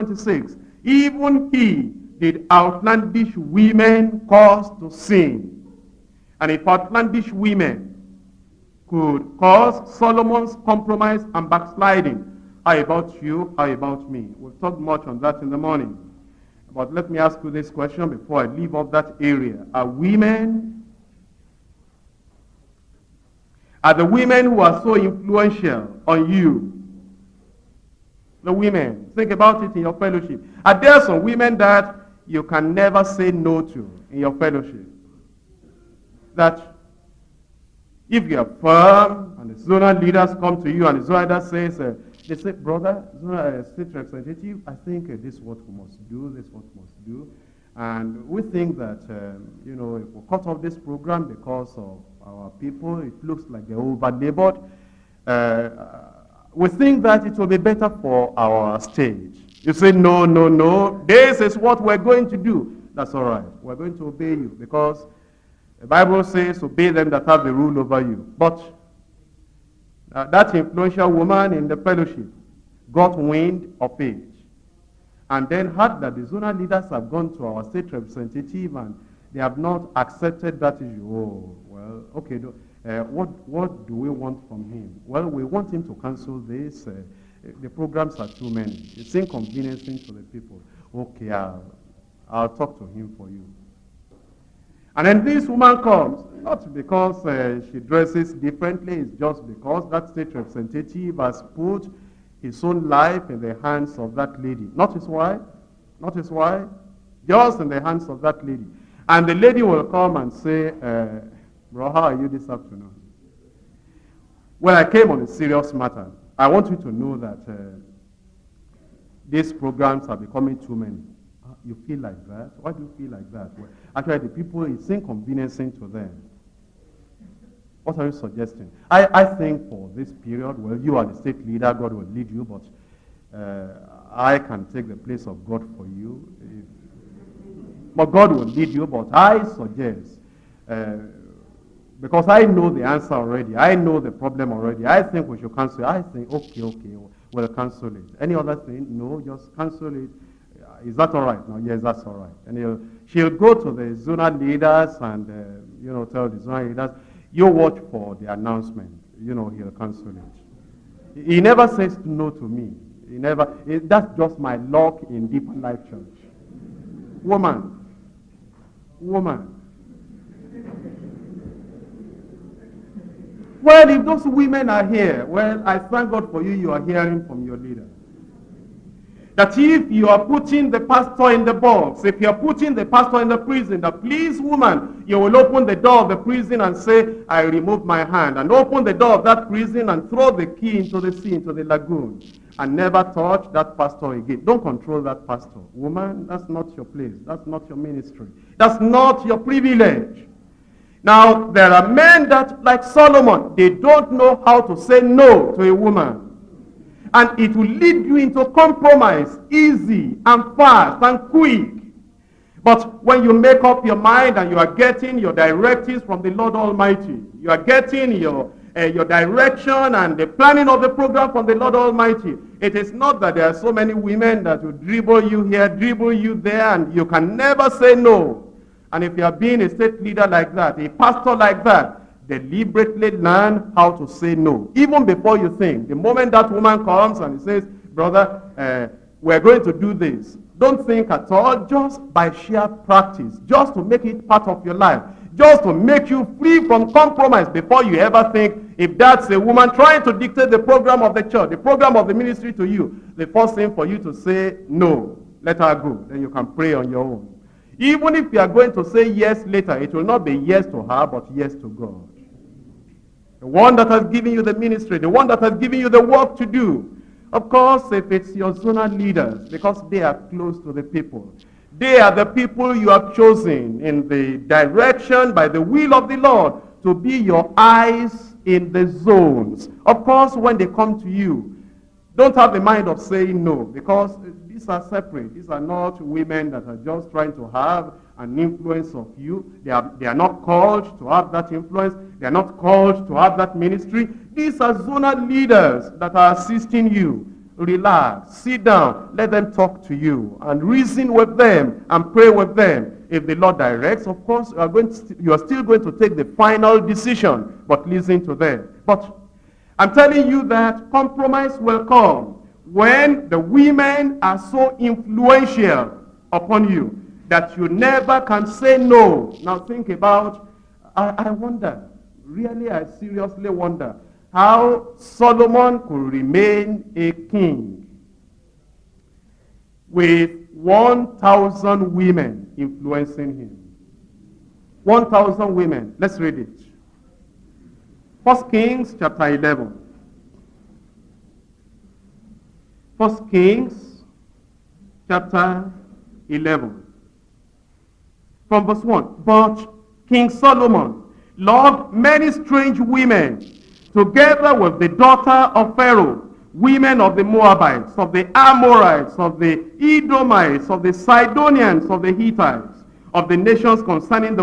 26. Even he did outlandish women cause to sin. And if outlandish women could cause Solomon's compromise and backsliding, how about you? How about me? We've talked much on that in the morning. But let me ask you this question before I leave off that area. Are the women who are so influential on you, the women, think about it in your fellowship. Are there some women that you can never say no to in your fellowship? That if you are firm and the zonal leaders come to you and the zonal leader says, they say, brother, state representative, I think this is what we must do, this is what we must do. And we think that, if we cut off this program because of our people, it looks like they're over-labored. We think that it will be better for our stage. You say, no, no, no, this is what we're going to do. That's all right. We're going to obey you because the Bible says, obey them that have the rule over you. But that influential woman in the fellowship got wind of it and then heard that the zonal leaders have gone to our state representative and they have not accepted that issue. Oh, well, okay, what do we want from him? Well, we want him to cancel this. The programs are too many. It's inconveniencing to the people. Okay, I'll talk to him for you. And then this woman comes, not because she dresses differently, it's just because that state representative has put his own life in the hands of that lady. Not his wife, just in the hands of that lady. And the lady will come and say, bro, how are you this afternoon? Well, I came on a serious matter. I want you to know that these programs are becoming too many. You feel like that? Why do you feel like that? Well, actually, the people, it's inconveniencing to them. What are you suggesting? I think for this period, well, you are the state leader, God will lead you, but I can take the place of God for you. But God will lead you, but I suggest, because I know the answer already, I know the problem already, I think we should cancel it. I think, okay, we'll cancel it. Any other thing? No, just cancel it. Is that all right? No, yes, that's all right. And she'll go to the zonal leaders and, tell the zonal leaders, you watch for the announcement. He'll cancel it. He never says no to me. That's just my luck in Deeper Life Church. Woman. Well, if those women are here, well, I thank God for you. You are hearing from your leader. That if you are putting the pastor in the box, if you are putting the pastor in the prison, that please, woman, you will open the door of the prison and say, I remove my hand, and open the door of that prison and throw the key into the sea, into the lagoon, and never touch that pastor again. Don't control that pastor. Woman, that's not your place. That's not your ministry. That's not your privilege. Now, there are men that, like Solomon, they don't know how to say no to a woman. And it will lead you into compromise, easy and fast and quick. But when you make up your mind and you are getting your directives from the Lord Almighty, you are getting your direction and the planning of the program from the Lord Almighty, it is not that there are so many women that will dribble you here, dribble you there, and you can never say no. And if you are being a state leader like that, a pastor like that, deliberately learn how to say no. Even before you think. The moment that woman comes and says, brother, we're going to do this. Don't think at all, just by sheer practice. Just to make it part of your life. Just to make you free from compromise before you ever think, if that's a woman trying to dictate the program of the church, the program of the ministry to you, the first thing for you to say, no, let her go. Then you can pray on your own. Even if you are going to say yes later, it will not be yes to her, but yes to God. The one that has given you the ministry, the one that has given you the work to do. Of course, if it's your zonal leaders, because they are close to the people. They are the people you have chosen in the direction by the will of the Lord to be your eyes in the zones. Of course, when they come to you, don't have the mind of saying no, because these are separate. These are not women that are just trying to have an influence of you. They are not called to have that influence. They are not called to have that ministry. These are zonal leaders that are assisting you. relax, sit down, let them talk to you, and reason with them, and pray with them. If the Lord directs, of course, you are still going to take the final decision, but listen to them. But I'm telling you that compromise will come when the women are so influential upon you that you never can say no. Now think about, I wonder, really I seriously wonder, how Solomon could remain a king with 1,000 women influencing him. 1,000 women. Let's read it. 1 Kings chapter 11. 1 Kings chapter 11. From verse 1. But King Solomon loved many strange women, together with the daughter of Pharaoh, women of the Moabites, of the Amorites, of the Edomites, of the Sidonians, of the Hittites, of the nations concerning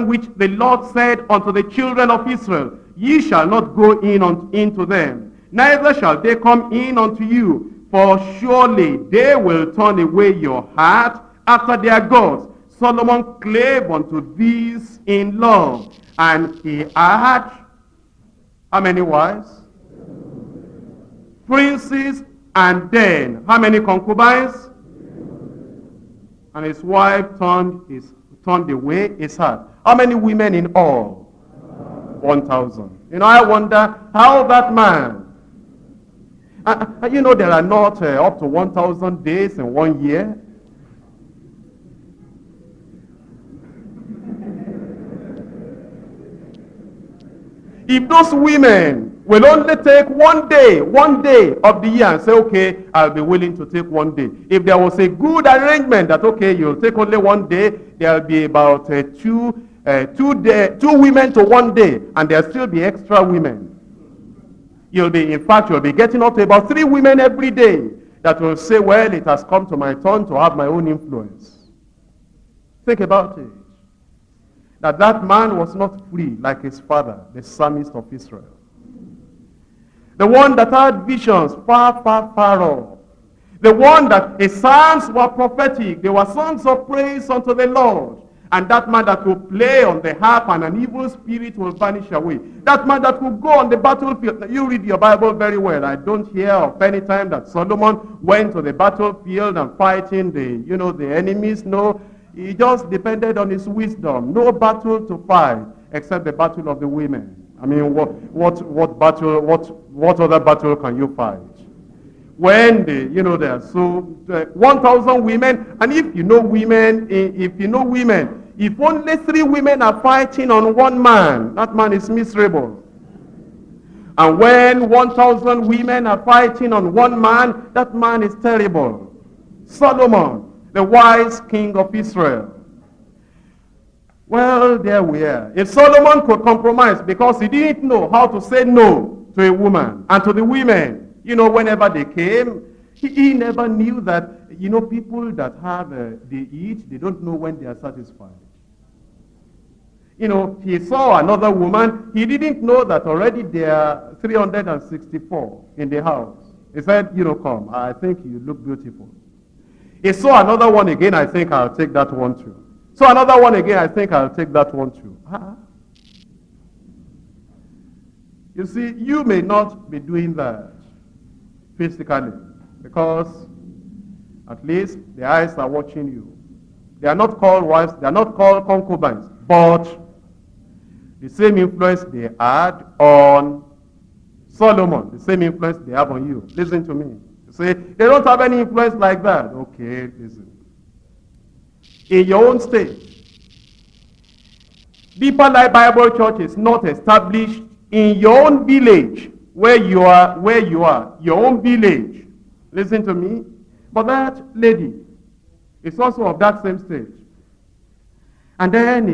which the Lord said unto the children of Israel, Ye shall not go into them, neither shall they come in unto you, for surely they will turn away your heart after their gods. Solomon clave unto these in love, and he had how many wives? Princes, and then how many concubines? And his wife turned away his heart. How many women in all? 1,000. You know, I wonder how that man, you know, there are not up to 1,000 days in 1 year. If those women will only take 1 day of the year and say, okay, I'll be willing to take 1 day. If there was a good arrangement that, okay, you'll take only 1 day, there'll be about two women to 1 day, and there'll still be extra women. You'll be getting up to about 3 women every day that will say, well, it has come to my turn to have my own influence. Think about it. That man was not free like his father, the psalmist of Israel. The one that had visions far, far, far off. The one that his psalms were prophetic. They were songs of praise unto the Lord. And that man that will play on the harp and an evil spirit will vanish away. That man that will go on the battlefield. Now, you read your Bible very well. I don't hear of any time that Solomon went to the battlefield and fighting the enemies. No. He just depended on his wisdom. No battle to fight except the battle of the women. I mean, what other battle can you fight? When there are so 1,000 women, and if you know women, if only 3 women are fighting on 1 man, that man is miserable. And when 1,000 women are fighting on 1 man, that man is terrible. Solomon, the wise king of Israel. Well, there we are. If Solomon could compromise because he didn't know how to say no to a woman and to the women, whenever they came, he never knew that, people that have, they eat, they don't know when they are satisfied. He saw another woman, he didn't know that already there are 364 in the house. He said, come, I think you look beautiful. He saw another one again, I think I'll take that one too. So another one again, I think I'll take that one too. You see, you may not be doing that physically because at least the eyes are watching you. They are not called wives, they are not called concubines, but the same influence they had on Solomon, the same influence they have on you. Listen to me. Say, they don't have any influence like that. Okay, listen. In your own state, Deeper Life Bible Church is not established in your own village, where you are, your own village. Listen to me. But that lady is also of that same stage. And then,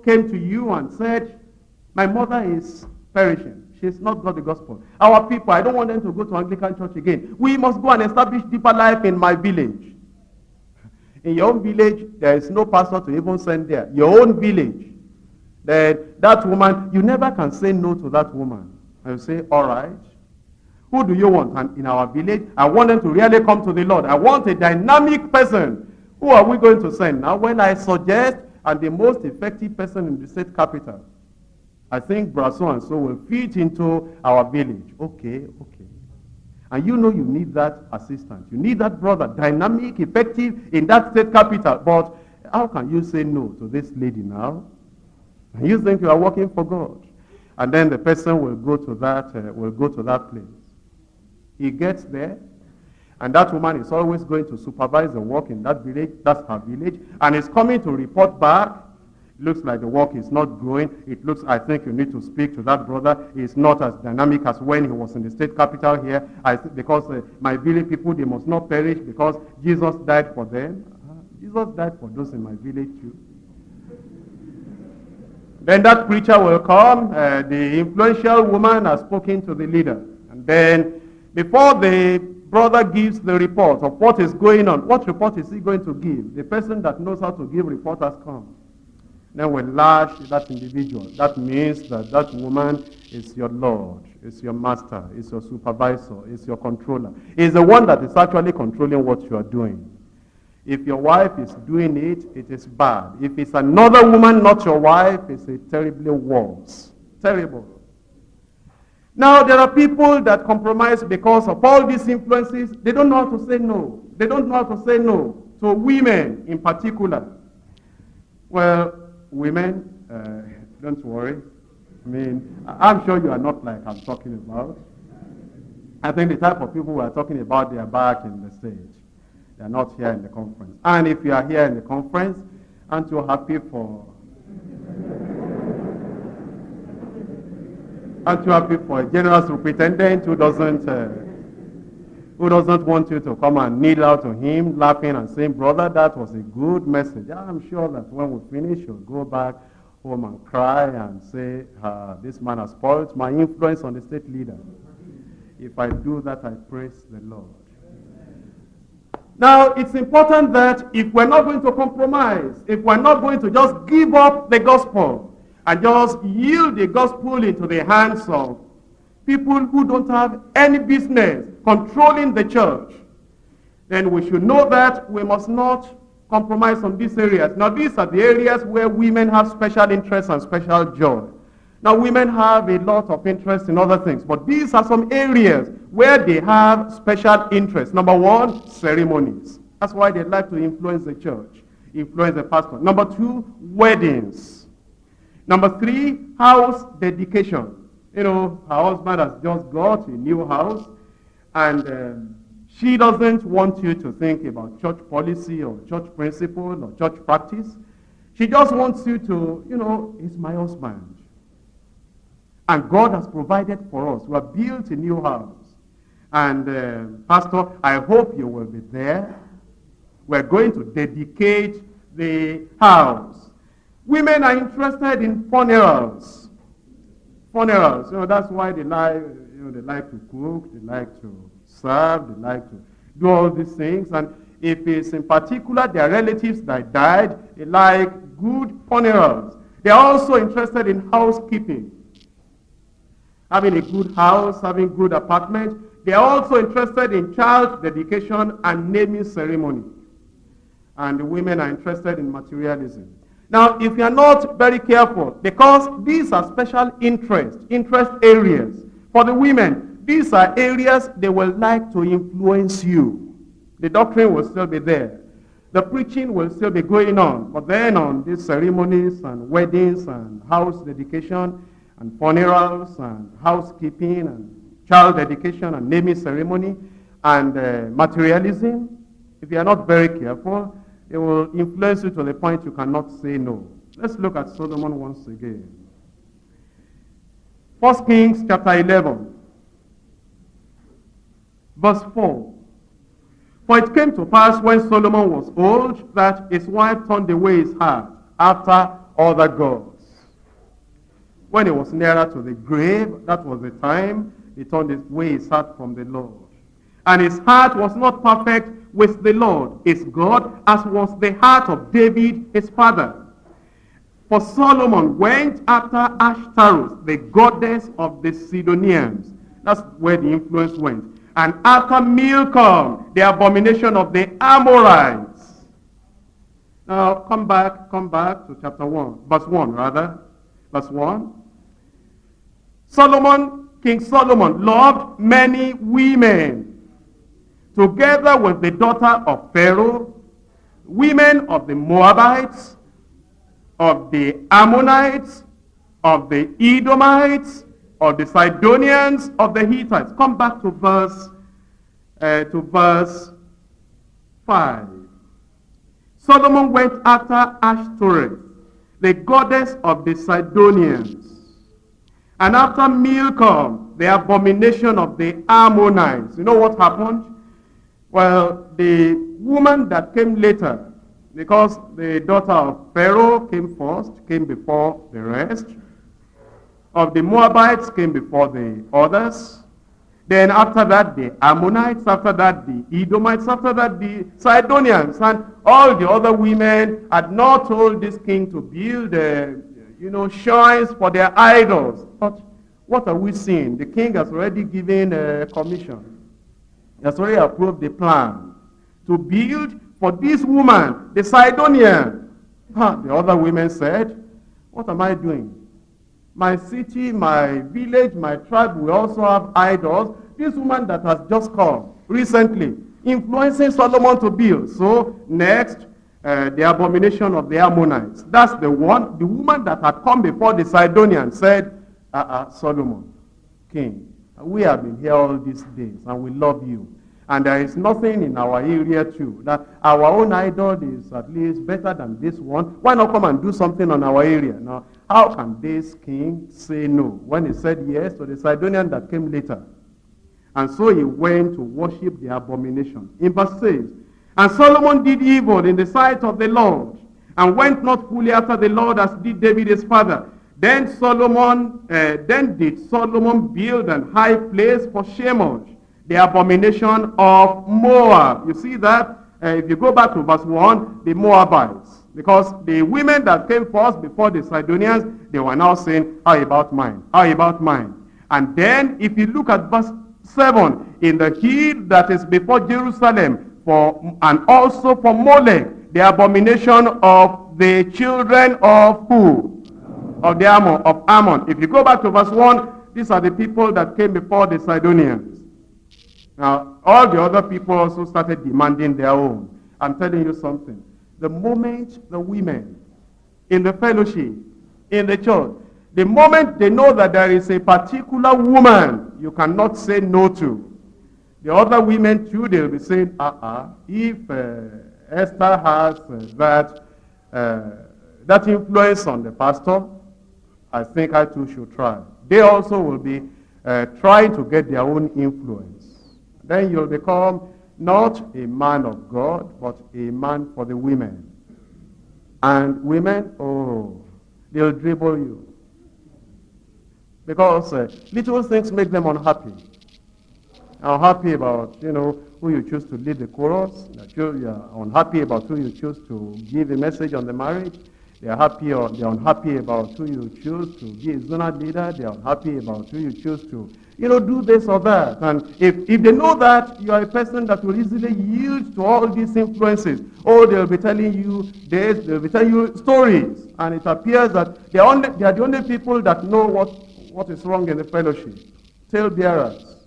came to you and said, my mother is perishing. She's not got the gospel. Our people, I don't want them to go to Anglican church again. We must go and establish Deeper Life in my village. In your own village, there is no pastor to even send there. Your own village. Then that woman, you never can say no to that woman. And you say, all right. Who do you want? And in our village, I want them to really come to the Lord. I want a dynamic person. Who are we going to send? Now, when I suggest, and the most effective person in the state capital, I think Brasso and so will fit into our village. Okay. And you know you need that assistant. You need that brother, dynamic, effective in that state capital. But how can you say no to this lady now? And you think you are working for God. And then the person will go to that place. He gets there, and that woman is always going to supervise the work in that village. That's her village. And is coming to report back. Looks like the work is not growing. It looks, I think you need to speak to that brother. He's not as dynamic as when he was in the state capital here. Because my village people, they must not perish because Jesus died for them. Jesus died for those in my village too. Then that preacher will come. The influential woman has spoken to the leader. And then before the brother gives the report of what is going on, what report is he going to give? The person that knows how to give report has come. Then we lash that individual. That means that that woman is your Lord, is your master, is your supervisor, is your controller. Is the one that is actually controlling what you are doing. If your wife is doing it, it is bad. If it's another woman, not your wife, it's a terribly worse. Terrible. Now, there are people that compromise because of all these influences. They don't know how to say no. They don't know how to say no to women in particular. Well, women, don't worry. I mean, I'm sure you are not like I'm talking about. I think the type of people we are talking about, they are back in the stage. They are not here in the conference. And if you are here in the conference, aren't you happy for... aren't you happy for a general superintendent who doesn't want you to come and kneel out to him, laughing and saying, brother, that was a good message. I'm sure that when we finish, you'll go back home and cry and say, this man has spoiled my influence on the state leader. If I do that, I praise the Lord. Now, it's important that if we're not going to compromise, if we're not going to just give up the gospel and just yield the gospel into the hands of people who don't have any business controlling the church, then we should know that we must not compromise on these areas. Now, these are the areas where women have special interest and special joy. Now, women have a lot of interest in other things, but these are some areas where they have special interest. Number one, ceremonies. That's why they like to influence the church, influence the pastor. Number two, weddings. Number three, house dedication. You know, her husband has just got a new house, and she doesn't want you to think about church policy or church principle or church practice. She just wants you to, you know, he's my husband. And God has provided for us. We have built a new house. And Pastor, I hope you will be there. We're going to dedicate the house. Women are interested in funerals. Funerals, you know, that's why they like to cook, they like to serve, they like to do all these things. And if it's in particular their relatives that died, they like good funerals. They're also interested in housekeeping. Having a good house, having good apartment. They are also interested in child dedication and naming ceremony. And the women are interested in materialism. Now, if you are not very careful, because these are special interest areas for the women, these are areas they will like to influence you. The doctrine will still be there. The preaching will still be going on. But then on these ceremonies and weddings and house dedication and funerals and housekeeping and child dedication and naming ceremony and materialism, if you are not very careful, it will influence you to the point you cannot say no. Let's look at Solomon once again. 1 Kings chapter 11, verse 4. For it came to pass when Solomon was old that his wife turned away his heart after other gods. When he was nearer to the grave, that was the time he turned away his heart from the Lord. And his heart was not perfect with the Lord, his God, as was the heart of David, his father. For Solomon went after Ashtaroth, the goddess of the Sidonians, That's where the influence went. And after Milcom, the abomination of the Amorites. Now, come back to chapter 1, verse 1 rather. Verse 1. King Solomon loved many women, together with the daughter of Pharaoh, women of the Moabites, of the Ammonites, of the Edomites, of the Sidonians, of the Hittites. Come back to verse 5. Solomon went after Ashtoreth, the goddess of the Sidonians. And after Milcom, the abomination of the Ammonites. You know what happened? Well, the woman that came later, because the daughter of Pharaoh came first, came before the rest. Of the Moabites came before the others. Then after that, the Ammonites. After that, the Edomites. After that, the Sidonians. And all the other women had not told this king to build shrines for their idols. But what are we seeing? The king has already given a commission. He has already approved the plan to build for this woman, the Sidonian. The other women said, what am I doing? My city, my village, my tribe will also have idols. This woman that has just come recently, influencing Solomon to build. So next, the abomination of the Ammonites. That's the woman that had come before the Sidonians said, Solomon, king, we have been here all these days and we love you. And there is nothing in our area too. That our own idol is at least better than this one. Why not come and do something on our area? Now, how can this king say no when he said yes to the Sidonian that came later? And so he went to worship the abomination. In verse 6, and Solomon did evil in the sight of the Lord, and went not fully after the Lord as did David his father. Then did Solomon build an high place for Shemosh, the abomination of Moab. You see that? If you go back to verse 1, the Moabites. Because the women that came first before the Sidonians, they were now saying, how about mine? How about mine? And then if you look at verse 7, in the hill that is before Jerusalem, and also for Molech, the abomination of the children of who? Of Ammon. If you go back to verse 1, these are the people that came before the Sidonians. Now, all the other people also started demanding their own. I'm telling you something. The moment the women in the fellowship, in the church, the moment they know that there is a particular woman you cannot say no to, the other women too, they'll be saying, if Esther has that influence on the pastor, I think I too should try. They also will be trying to get their own influence. Then you'll become not a man of God, but a man for the women. And women, they'll dribble you. Because little things make them unhappy. Unhappy about, who you choose to lead the chorus. You're unhappy about who you choose to give a message on the marriage. They're unhappy about who you choose to be a zonal leader. They're unhappy about who you choose to, do this or that. And if they know that you are a person that will easily yield to all these influences, they'll be telling you this, they'll be telling you stories. And it appears that they are the only people that know what is wrong in the fellowship. Tale bearers.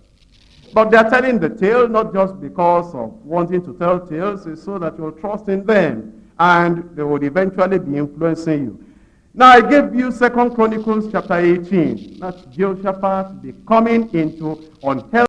But they're telling the tale not just because of wanting to tell tales, it's so that you'll trust in them. And they would eventually be influencing you. Now I gave you 2 Chronicles chapter 18. That's Jehoshaphat becoming into unhealthy